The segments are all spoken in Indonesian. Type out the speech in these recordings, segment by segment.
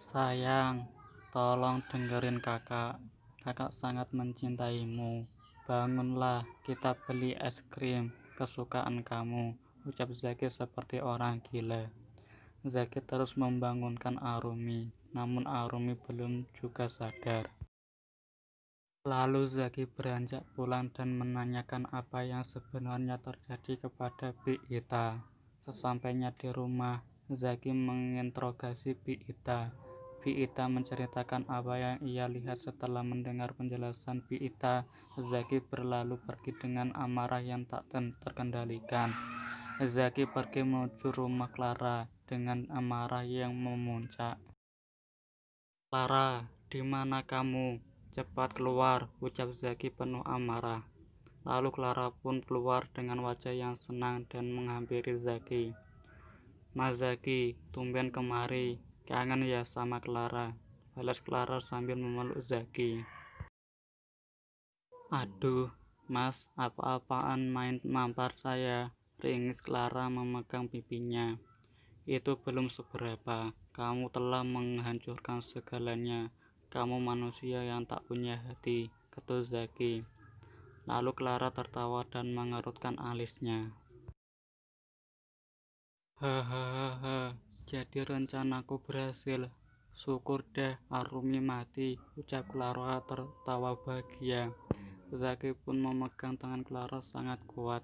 Sayang, tolong dengerin kakak. Kakak sangat mencintaimu. Bangunlah, kita beli es krim kesukaan kamu, ucap Zaki seperti orang gila. Zaki terus membangunkan Arumi, namun Arumi belum juga sadar. Lalu Zaki beranjak pulang dan menanyakan apa yang sebenarnya terjadi kepada Bi Ita. Sesampainya di rumah, Zaki menginterogasi Bi Ita. Bi Ita menceritakan apa yang ia lihat. Setelah mendengar penjelasan Bi Ita, Zaki berlalu pergi dengan amarah yang tak terkendalikan. Zaki pergi menuju rumah Clara dengan amarah yang memuncak. "Clara, di mana kamu? Cepat keluar," ucap Zaki penuh amarah. Lalu Clara pun keluar dengan wajah yang senang dan menghampiri Zaki. "Mas Zaki, tumben kemari. Kangen ya sama Clara," balas Clara sambil memeluk Zaki. "Aduh, Mas, apa-apaan main mampar saya?" ringis Clara memegang pipinya. "Itu belum seberapa. Kamu telah menghancurkan segalanya. Kamu manusia yang tak punya hati," ketus Zaki. Lalu Clara tertawa dan mengerutkan alisnya. "Hahaha, jadi rencanaku berhasil. Syukur deh Arumi mati," ucap Clara tertawa bahagia. Zaki pun memegang tangan Clara sangat kuat.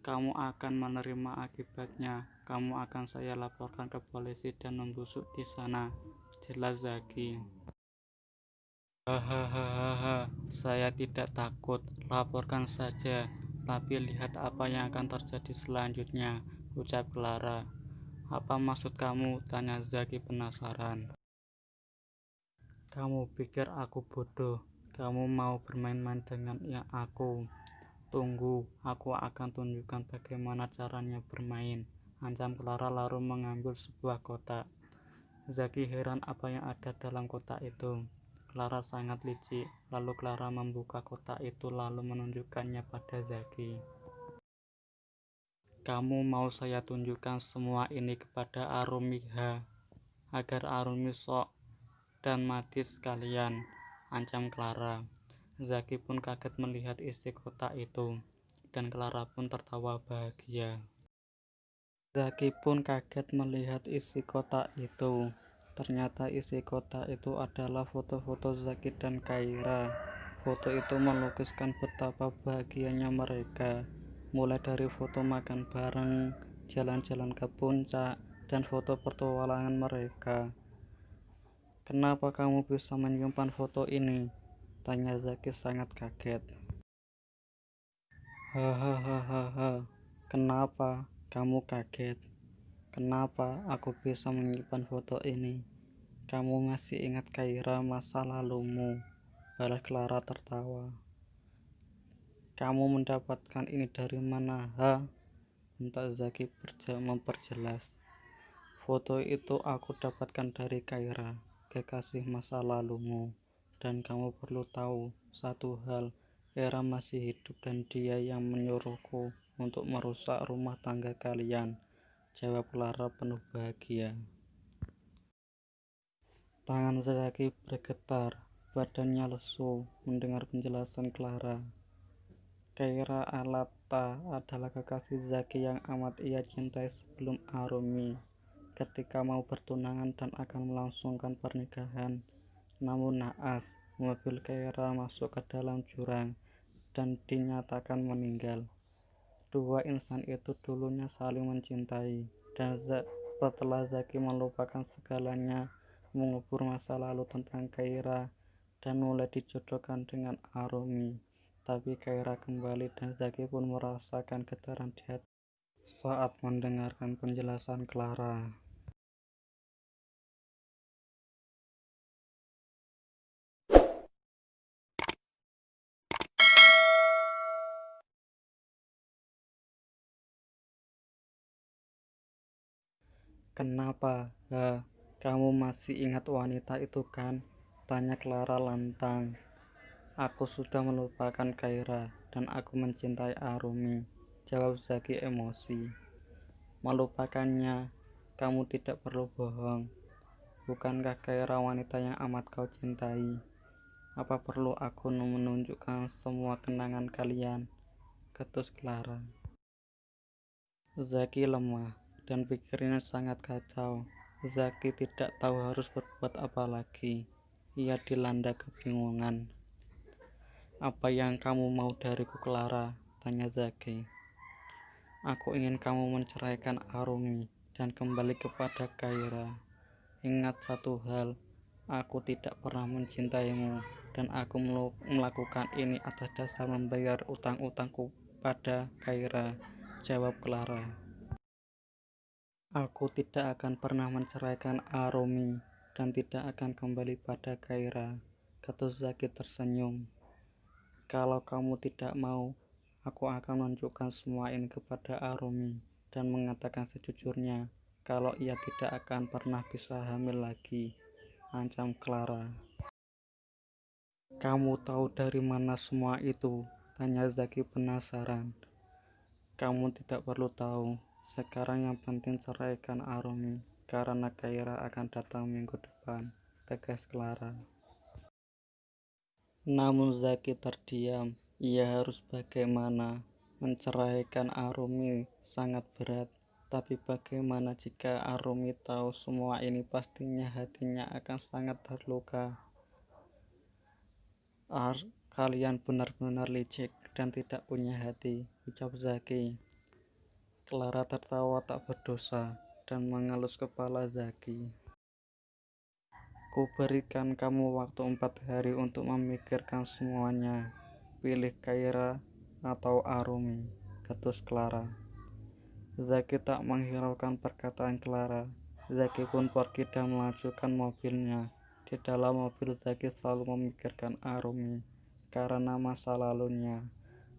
"Kamu akan menerima akibatnya. Kamu akan saya laporkan ke polisi dan membusuk di sana," jelas Zaki. "Hahaha, saya tidak takut. Laporkan saja. Tapi lihat apa yang akan terjadi selanjutnya," ucap Clara. "Apa maksud kamu?" tanya Zaki penasaran. "Kamu pikir aku bodoh? Kamu mau bermain-main dengan aku? Tunggu, aku akan tunjukkan bagaimana caranya bermain," ancam Clara lalu mengambil sebuah kotak. Zaki heran apa yang ada dalam kotak itu. Clara sangat licik. Lalu Clara membuka kotak itu lalu menunjukkannya pada Zaki. "Kamu mau saya tunjukkan semua ini kepada Arumi agar Arumi sok dan mati sekalian," ancam Clara. Zaki pun kaget melihat isi kotak itu, dan Clara pun tertawa bahagia. Zaki pun kaget melihat isi kotak itu. Ternyata isi kotak itu adalah foto-foto Zaki dan Kaira. Foto itu melukiskan betapa bahagianya mereka, mulai dari foto makan bareng, jalan-jalan ke puncak, dan foto petualangan mereka. "Kenapa kamu bisa menyimpan foto ini?" tanya Zaki sangat kaget. "Hahaha, kenapa kamu kaget? Kenapa aku bisa menyimpan foto ini? Kamu masih ingat Kaira masa lalumu?" balas Clara tertawa. "Kamu mendapatkan ini dari mana, bentak Zaki memperjelas. "Foto itu aku dapatkan dari Kaira, kekasih masa lalumu. Dan kamu perlu tahu satu hal, Era masih hidup dan dia yang menyuruhku untuk merusak rumah tangga kalian," jawab Clara penuh bahagia. Tangan Zaki bergetar, badannya lesu mendengar penjelasan Clara. Kaira Alapta adalah kekasih Zaki yang amat ia cintai sebelum Arumi ketika mau bertunangan dan akan melangsungkan pernikahan. Namun naas, mobil Kaira masuk ke dalam jurang dan dinyatakan meninggal. Dua insan itu dulunya saling mencintai, dan setelah Zaki melupakan segalanya, mengubur masa lalu tentang Kaira, dan mulai dijodohkan dengan Arumi. Tapi Kaira kembali dan Zaki pun merasakan getaran di hati saat mendengarkan penjelasan Clara. "Kenapa, kamu masih ingat wanita itu kan?" tanya Clara lantang. "Aku sudah melupakan Kaira dan aku mencintai Arumi," jawab Zaki emosi. "Melupakannya? Kamu tidak perlu bohong. Bukankah Kaira wanita yang amat kau cintai? Apa perlu aku menunjukkan semua kenangan kalian? Ketus Clara. Zaki lemah dan pikirnya sangat kacau. Zaki tidak tahu harus berbuat apa lagi. Ia dilanda kebingungan. Apa yang kamu mau dariku, Clara? Tanya Zaki. Aku ingin kamu menceraikan Arumi dan kembali kepada Kaira. Ingat satu hal, aku tidak pernah mencintaimu dan aku melakukan ini atas dasar membayar utang-utangku pada Kaira, jawab Clara. Aku tidak akan pernah menceraikan Arumi dan tidak akan kembali pada Kaira, kata Zaki tersenyum. Kalau kamu tidak mau, aku akan menunjukkan semua ini kepada Arumi dan mengatakan sejujurnya kalau ia tidak akan pernah bisa hamil lagi, ancam Clara. Kamu tahu dari mana semua itu? Tanya Zaki penasaran. Kamu tidak perlu tahu. Sekarang yang penting ceraikan Arumi, karena Kaira akan datang minggu depan, tegas Clara. Namun Zaki terdiam. Ia harus bagaimana? Menceraikan Arumi sangat berat. Tapi bagaimana jika Arumi tahu semua ini? Pastinya hatinya akan sangat terluka. Kalian benar-benar licik dan tidak punya hati, ucap Zaki. Clara tertawa tak berdosa dan mengelus kepala Zaki. Ku berikan kamu waktu 4 hari untuk memikirkan semuanya. Pilih Kaira atau Arumi, ketus Clara. Zaki tak menghiraukan perkataan Clara. Zaki pun pergi dan melajukan mobilnya. Di dalam mobil Zaki selalu memikirkan Arumi karena masa lalunya.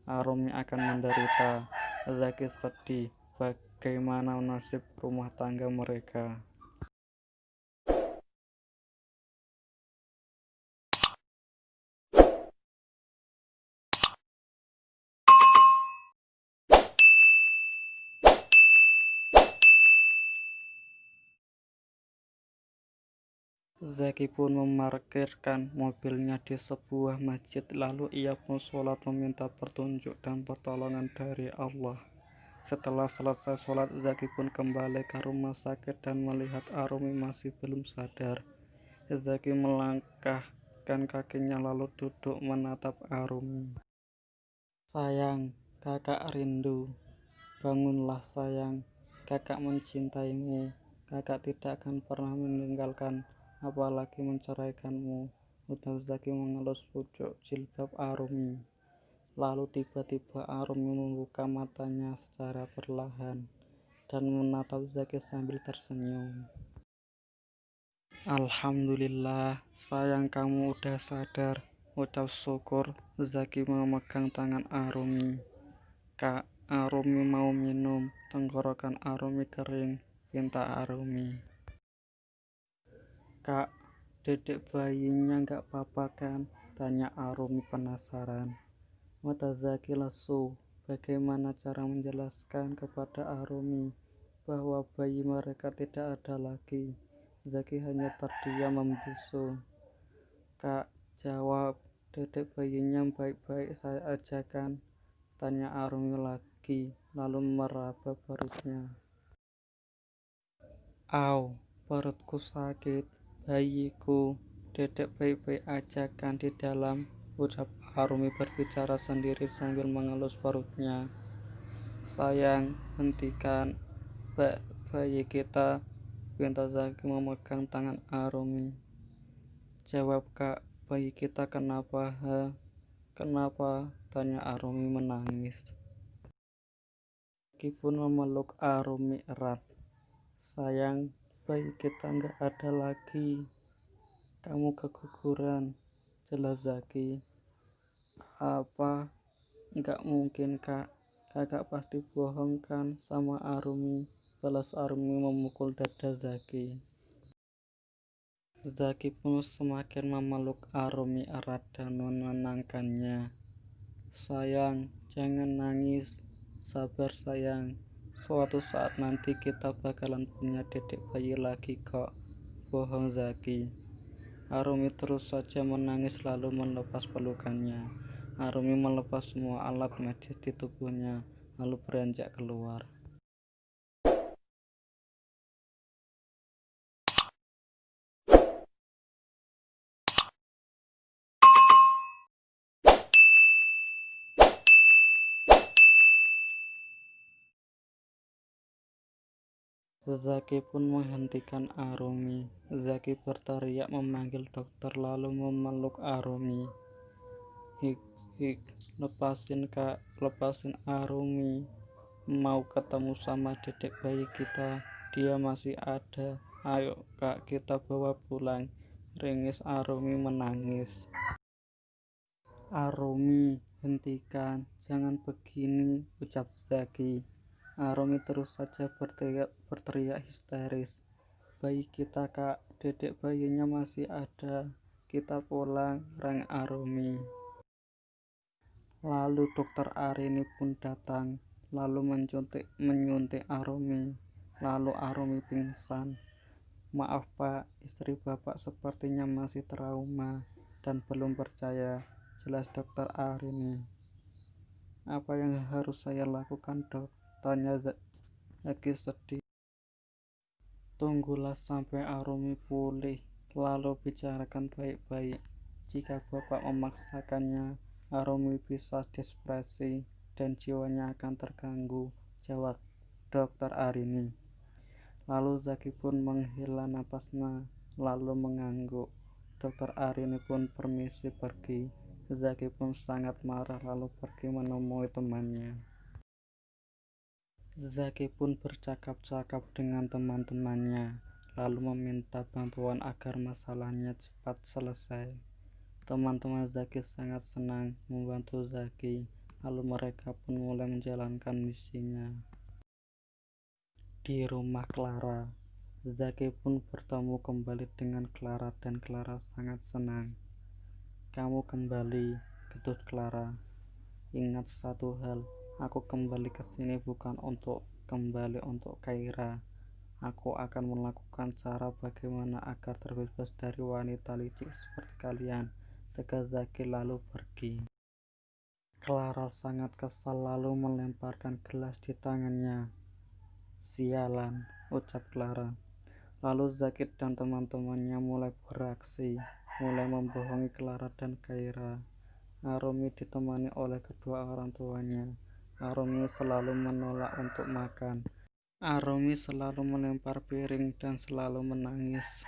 Arumi akan menderita. Zaki sedih. Bagaimana nasib rumah tangga mereka? Zaki pun memarkirkan mobilnya di sebuah masjid, lalu ia pun sholat meminta petunjuk dan pertolongan dari Allah. Setelah selesai sholat, Zaki pun kembali ke rumah sakit dan melihat Arumi masih belum sadar. Zaki melangkahkan kakinya lalu duduk menatap Arumi. Sayang, kakak rindu. Bangunlah sayang, kakak mencintaimu. Kakak tidak akan pernah meninggalkan, apalagi menceraikanmu, ucap Zaki mengelus pucuk jilbab Arumi. Lalu tiba-tiba Arumi membuka matanya secara perlahan dan menatap Zaki sambil tersenyum. Alhamdulillah, sayang kamu udah sadar, ucap syukur. Zaki memegang tangan Arumi. Kak, Arumi mau minum. Tenggorokan Arumi kering, pinta Arumi. Kak, dedek bayinya gak apa-apa kan? Tanya Arumi penasaran. Mata Zaki lesu. Bagaimana cara menjelaskan kepada Arumi bahwa bayi mereka tidak ada lagi? Zaki hanya terdiam membisu. Kak, jawab, dedek bayinya baik-baik saya aja kan? Tanya Arumi lagi, lalu meraba perutnya. Au, perutku sakit, bayiku, dedek baik-baik aja kan di dalam, ucap Arumi berbicara sendiri sambil mengelus perutnya. Sayang, hentikan bayi kita, pinta Zaki memegang tangan Arumi. Jawab kak, bayi kita kenapa? Kenapa? Tanya Arumi menangis. Zaki pun memeluk Arumi erat. Sayang, bayi kita nggak ada lagi. Kamu keguguran, jelas Zaki. Apa? Nggak mungkin kak. Kakak pasti bohong kan sama Arumi. Balas Arumi memukul dada Zaki. Zaki pun semakin memeluk Arumi erat dan menenangkannya. Sayang, jangan nangis. Sabar sayang. Suatu saat nanti kita bakalan punya dedek bayi lagi kok. bohong Zaki. Arumi terus saja menangis lalu melepas pelukannya. Arumi melepas semua alat medis di tubuhnya lalu beranjak keluar. Zaki pun menghentikan Arumi. Zaki berteriak memanggil dokter lalu memeluk Arumi. Hik, hik, lepasin kak, lepasin Arumi. Mau ketemu sama dedek bayi kita, dia masih ada. Ayo kak, kita bawa pulang. Ringis Arumi menangis. Arumi, hentikan, jangan begini, ucap Zaki. Arumi terus saja berteriak histeris. Bayi kita kak, dedek bayinya masih ada. Kita pulang, rang Arumi. Lalu dokter Arini pun datang, lalu menyuntik Arumi. Lalu Arumi pingsan. Maaf pak, istri bapak sepertinya masih trauma dan belum percaya, jelas dokter Arini. Apa yang harus saya lakukan dok? Tanya Zaki sedih. Tunggulah sampai Arumi pulih, lalu bicarakan baik-baik. Jika bapak memaksakannya, Arumi bisa depresi dan jiwanya akan terganggu, jawab dokter Arini. Lalu Zaki pun menghela napasnya, lalu mengangguk. Dokter Arini pun permisi pergi. Zaki pun sangat marah lalu pergi menemui temannya. Zaki pun bercakap-cakap dengan teman-temannya, lalu meminta bantuan agar masalahnya cepat selesai. Teman-teman Zaki sangat senang membantu Zaki, lalu mereka pun mulai menjalankan misinya. Di rumah Clara, Zaki pun bertemu kembali dengan Clara dan Clara sangat senang. Kamu kembali, getut Clara. Ingat satu hal, aku kembali ke sini bukan untuk kembali untuk Kaira. Aku akan melakukan cara bagaimana agar terbebas dari wanita licik seperti kalian, tegas Zaki lalu pergi. Clara sangat kesal lalu melemparkan gelas di tangannya. Sialan, ucap Clara. Lalu Zaki dan teman-temannya mulai beraksi, mulai membohongi Clara dan Kaira. Arumi ditemani oleh kedua orang tuanya. Arumi selalu menolak untuk makan. Arumi selalu melempar piring dan selalu menangis.